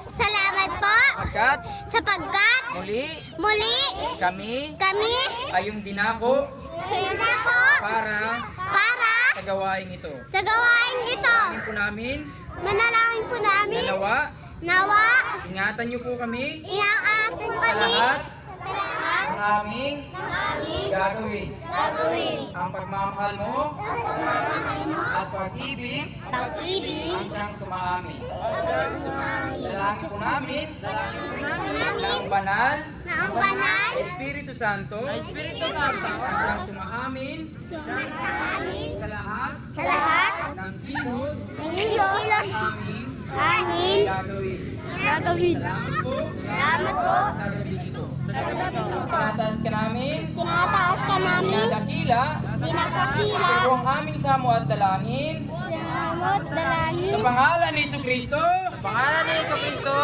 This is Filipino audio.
Salamat po sapagkat muli kami ay yung dinako ako para para sa gawain ito. sa gawain ito. Manalangin po namin Nawa ingatan niyo po kami iaatan sa kami lahat sa lahat ng aming gagawin. Ang pagmamahal mo at pag-ibig pag-ibig ang siyang sumaamin. Dalangin po namin na ang banal na ang banal Espiritu Santo ang siyang sumaamin sa amin sa lahat sa lahat ng kilos ng kilos aming amin gagawin. gagawin. Salamat po sa gabi ito. Tinataas ka namin, Tinataas ka namin, dinakila, dinakakila, ito ang aming samo at dalangin samot dalangin sa pangalan ni Jesucristo. Pangalan ni Jesucristo.